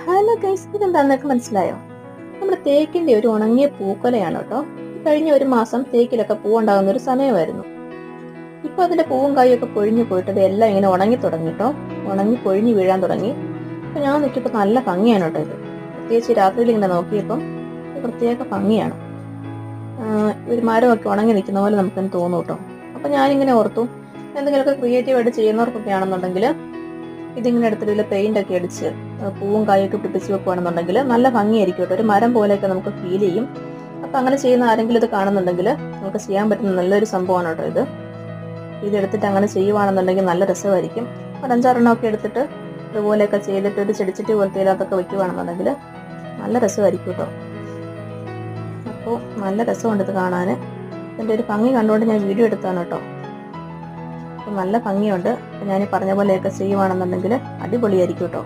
Hello guys, ഇതെന്താന്നൊക്കെ മനസ്സിലായോ? നമ്മുടെ തേക്കിന്റെ ഒരു ഉണങ്ങിയ പൂക്കൊലയാണ് കേട്ടോ. കഴിഞ്ഞ ഒരു മാസം തേക്കിലൊക്കെ പൂവുണ്ടാകുന്ന ഒരു സമയമായിരുന്നു. ഇപ്പൊ അതിന്റെ പൂവും കായും ഒക്കെ പൊഴിഞ്ഞു പോയിട്ട് എല്ലാം ഇങ്ങനെ ഉണങ്ങി തുടങ്ങി കേട്ടോ. ഉണങ്ങി പൊഴിഞ്ഞു വീഴാൻ തുടങ്ങി. അപ്പൊ ഞാൻ നോക്കിയപ്പോ നല്ല ഭംഗിയാണ് കേട്ടോ ഇത്. പ്രത്യേകിച്ച് രാത്രിയിൽ ഇങ്ങനെ നോക്കിയപ്പം പ്രത്യേക ഭംഗിയാണ്. ഒരു മരമൊക്കെ ഉണങ്ങി നിൽക്കുന്ന പോലെ നമുക്കൊന്ന് തോന്നും കേട്ടോ. അപ്പൊ ഞാനിങ്ങനെ ഓർത്തു, എന്തെങ്കിലുമൊക്കെ ക്രിയേറ്റീവായിട്ട് ചെയ്യുന്നവർക്കൊക്കെ ആണെന്നുണ്ടെങ്കിൽ ഇതിങ്ങനെ എടുത്തിട്ട് പെയിന്റ് ഒക്കെ അടിച്ച് പൂവും കായൊക്കെ പിടിപ്പിച്ച് വെക്കുകയാണെന്നുണ്ടെങ്കിൽ നല്ല ഭംഗിയായിരിക്കും കേട്ടോ. ഒരു മരം പോലെയൊക്കെ നമുക്ക് ഫീൽ ചെയ്യും. അപ്പം അങ്ങനെ ചെയ്യുന്ന ആരെങ്കിലും ഇത് കാണുന്നുണ്ടെങ്കിൽ നമുക്ക് ചെയ്യാൻ പറ്റുന്ന നല്ലൊരു സംഭവമാണ് കേട്ടോ ഇത്. ഇതെടുത്തിട്ട് അങ്ങനെ ചെയ്യുവാണെന്നുണ്ടെങ്കിൽ നല്ല രസമായിരിക്കും. ഒരു 5-6 എടുത്തിട്ട് ഇതുപോലെയൊക്കെ ചെയ്തിട്ട് ഒരു ചെടിച്ചട്ടി പോലത്തെ ഇതിനകത്തൊക്കെ വെക്കുകയാണെന്നുണ്ടെങ്കിൽ നല്ല രസമായിരിക്കും കേട്ടോ. അപ്പോൾ നല്ല രസമുണ്ട് ഇത് കാണാൻ. ഇതിൻ്റെ ഒരു ഭംഗി കണ്ടുകൊണ്ട് ഞാൻ വീഡിയോ എടുത്താണ് കേട്ടോ. നല്ല ഭംഗിയുണ്ട്. ഞാൻ പറഞ്ഞ പോലെയൊക്കെ ചെയ്യുവാണെന്നുണ്ടെങ്കിൽ അടിപൊളിയായിരിക്കും കേട്ടോ.